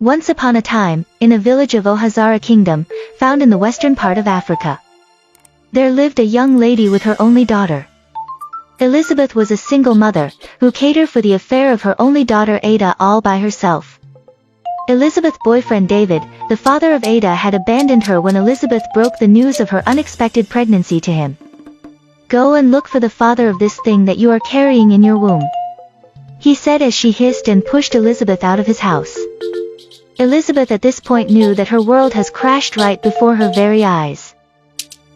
Once upon a time, in a village of Ohazara Kingdom, found in the western part of Africa, there lived a young lady with her only daughter. Elizabeth was a single mother, who catered for the affair of her only daughter Ada all by herself. Elizabeth's boyfriend David, the father of Ada, had abandoned her when Elizabeth broke the news of her unexpected pregnancy to him. "Go and look for the father of this thing that you are carrying in your womb," he said as she hissed and pushed Elizabeth out of his house. Elizabeth at this point knew that her world has crashed right before her very eyes.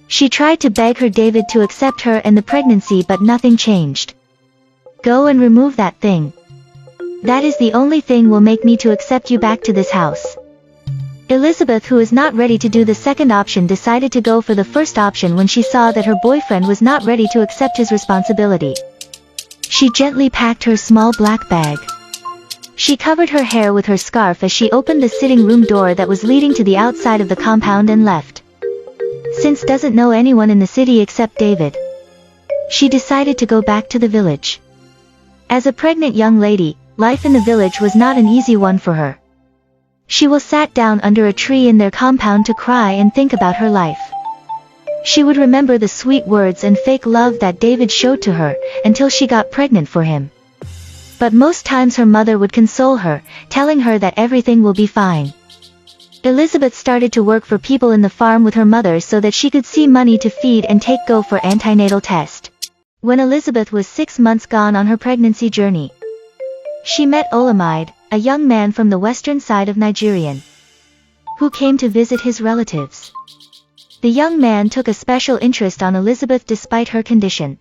She tried to beg her David to accept her and the pregnancy, but nothing changed. "Go and remove that thing. That is the only thing will make me to accept you back to this house." Elizabeth, who is not ready to do the second option, decided to go for the first option when she saw that her boyfriend was not ready to accept his responsibility. She gently packed her small black bag. She covered her hair with her scarf as she opened the sitting room door that was leading to the outside of the compound and left. Since doesn't know anyone in the city except David, she decided to go back to the village. As a pregnant young lady, life in the village was not an easy one for her. She will sat down under a tree in their compound to cry and think about her life. She would remember the sweet words and fake love that David showed to her, until she got pregnant for him. But most times her mother would console her, telling her that everything will be fine. Elizabeth started to work for people in the farm with her mother so that she could see money to feed and take go for antenatal test. When Elizabeth was 6 months gone on her pregnancy journey, she met Olamide, a young man from the western side of Nigeria, who came to visit his relatives. The young man took a special interest on Elizabeth despite her condition.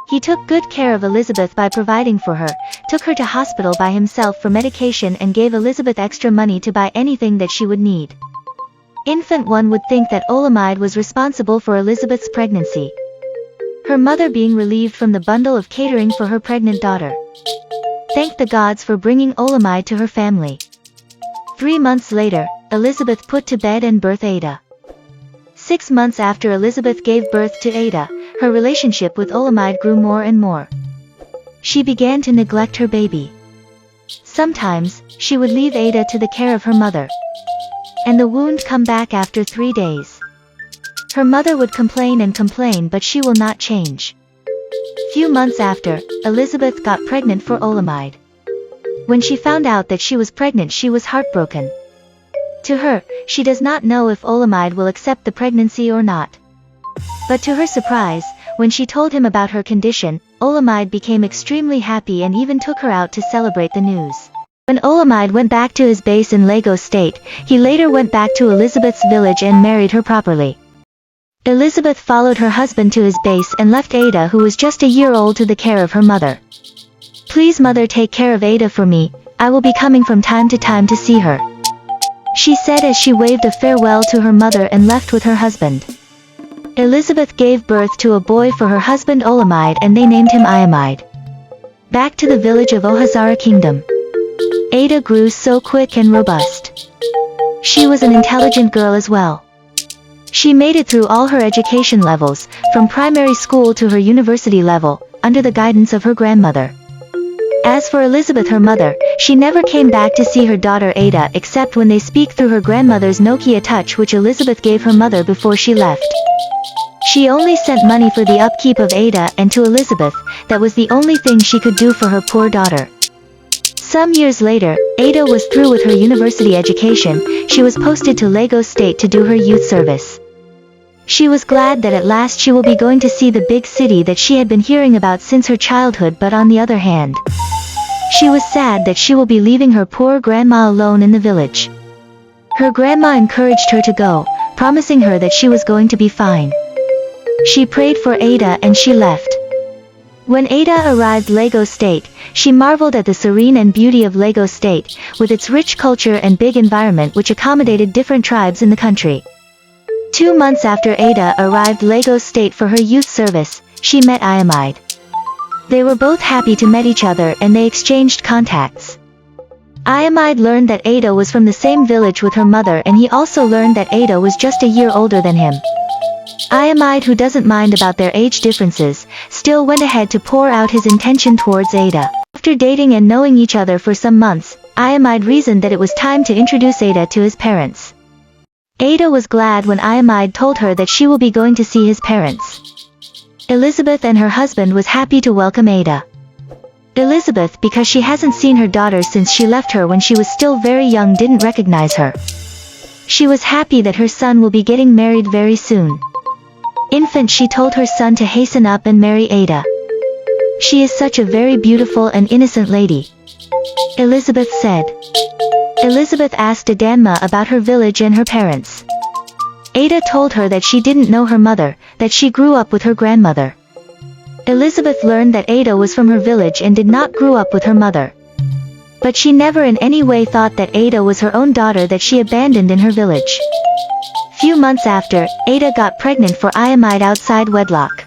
He took good care of Elizabeth by providing for her, took her to hospital by himself for medication, and gave Elizabeth extra money to buy anything that she would need. Infant one would think that Olamide was responsible for Elizabeth's pregnancy, her mother being relieved from the bundle of catering for her pregnant daughter. Thank the gods for bringing Olamide to her family. 3 months later, Elizabeth put to bed and birthed Ada. 6 months after Elizabeth gave birth to Ada, her relationship with Olamide grew more and more. She began to neglect her baby. Sometimes, she would leave Ada to the care of her mother, and the wound come back after 3 days. Her mother would complain and complain, but she will not change. Few months after, Elizabeth got pregnant for Olamide. When she found out that she was pregnant, she was heartbroken. To her, she does not know if Olamide will accept the pregnancy or not. But to her surprise, when she told him about her condition, Olamide became extremely happy and even took her out to celebrate the news. When Olamide went back to his base in Lagos State, he later went back to Elizabeth's village and married her properly. Elizabeth followed her husband to his base and left Ada, who was just a year old, to the care of her mother. "Please, mother, take care of Ada for me. I will be coming from time to time to see her," she said as she waved a farewell to her mother and left with her husband. Elizabeth gave birth to a boy for her husband Olamide, and they named him Iamide. Back to the village of Ohazara Kingdom, Ada grew so quick and robust. She was an intelligent girl as well. She made it through all her education levels, from primary school to her university level, under the guidance of her grandmother. As for Elizabeth, her mother, she never came back to see her daughter Ada except when they speak through her grandmother's Nokia Touch, which Elizabeth gave her mother before she left. She only sent money for the upkeep of Ada, and to Elizabeth, that was the only thing she could do for her poor daughter. Some years later, Ada was through with her university education. She was posted to Lagos State to do her youth service. She was glad that at last she will be going to see the big city that she had been hearing about since her childhood, but on the other hand, she was sad that she will be leaving her poor grandma alone in the village. Her grandma encouraged her to go, promising her that she was going to be fine. She prayed for Ada and she left. When Ada arrived Lagos State, she marveled at the serene and beauty of Lagos State, with its rich culture and big environment which accommodated different tribes in the country. 2 months after Ada arrived Lagos State for her youth service, she met Iamide. They were both happy to meet each other and they exchanged contacts. Iamide learned that Ada was from the same village with her mother, and he also learned that Ada was just a year older than him. Iamide, who doesn't mind about their age differences, still went ahead to pour out his intention towards Ada. After dating and knowing each other for some months, Iamide reasoned that it was time to introduce Ada to his parents. Ada was glad when Iamide told her that she will be going to see his parents. Elizabeth and her husband was happy to welcome Ada. Elizabeth, because she hasn't seen her daughter since she left her when she was still very young, didn't recognize her. She was happy that her son will be getting married very soon. Infant, she told her son to hasten up and marry Ada. She is such a very beautiful and innocent lady, Elizabeth said. Elizabeth asked Adanma about her village and her parents. Ada told her that she didn't know her mother, that she grew up with her grandmother. Elizabeth learned that Ada was from her village and did not grow up with her mother. But she never in any way thought that Ada was her own daughter that she abandoned in her village. Few months after, Ada got pregnant for Iamide outside wedlock.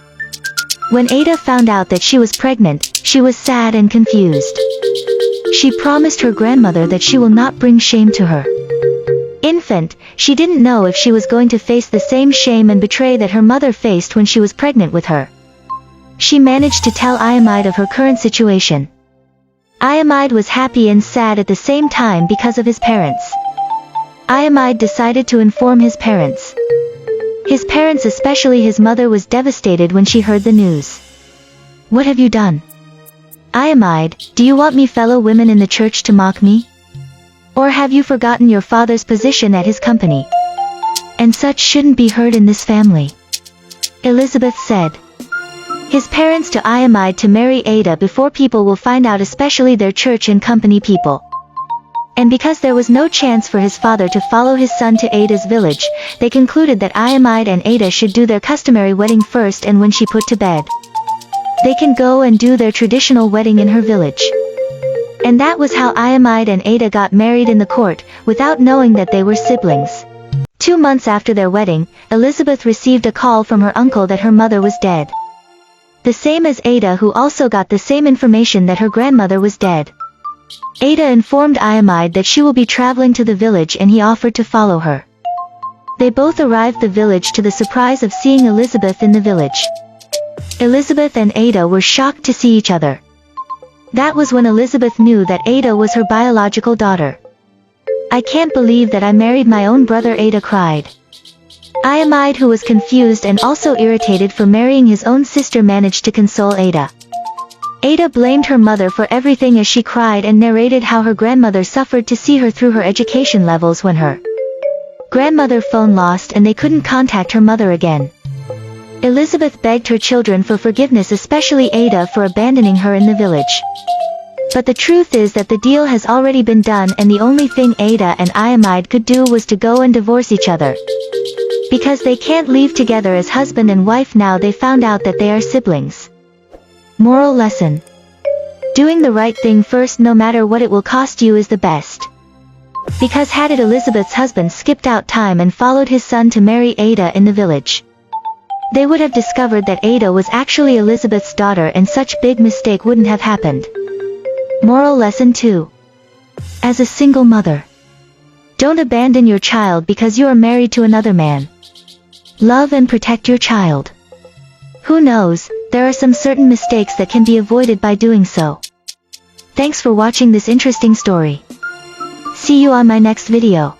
When Ada found out that she was pregnant, she was sad and confused. She promised her grandmother that she will not bring shame to her. Infant, she didn't know if she was going to face the same shame and betray that her mother faced when she was pregnant with her. She managed to tell Iamide of her current situation. Iamide was happy and sad at the same time because of his parents. Iamide decided to inform his parents. His parents, especially his mother, was devastated when she heard the news. "What have you done? Iamide, do you want me fellow women in the church to mock me? Or have you forgotten your father's position at his company? And such shouldn't be heard in this family," Elizabeth said. His parents to Iamide to marry Ada before people will find out, especially their church and company people. And because there was no chance for his father to follow his son to Ada's village, they concluded that Iamide and Ada should do their customary wedding first, and when she put to bed, they can go and do their traditional wedding in her village. And that was how Iamide and Ada got married in the court, without knowing that they were siblings. 2 months after their wedding, Elizabeth received a call from her uncle that her mother was dead. The same as Ada, who also got the same information that her grandmother was dead. Ada informed Iamide that she will be traveling to the village and he offered to follow her. They both arrived the village to the surprise of seeing Elizabeth in the village. Elizabeth and Ada were shocked to see each other. That was when Elizabeth knew that Ada was her biological daughter. "I can't believe that I married my own brother," Ada cried. Iamide, who was confused and also irritated for marrying his own sister, managed to console Ada. Ada blamed her mother for everything as she cried and narrated how her grandmother suffered to see her through her education levels when her grandmother phone lost and they couldn't contact her mother again. Elizabeth begged her children for forgiveness, especially Ada, for abandoning her in the village. But the truth is that the deal has already been done, and the only thing Ada and Iamide could do was to go and divorce each other. Because they can't live together as husband and wife now they found out that they are siblings. Moral lesson: doing the right thing first, no matter what it will cost you, is the best. Because had it Elizabeth's husband skipped out time and followed his son to marry Ada in the village, they would have discovered that Ada was actually Elizabeth's daughter, and such big mistake wouldn't have happened. Moral lesson 2. As a single mother, don't abandon your child because you are married to another man. Love and protect your child. Who knows, there are some certain mistakes that can be avoided by doing so. Thanks for watching this interesting story. See you on my next video.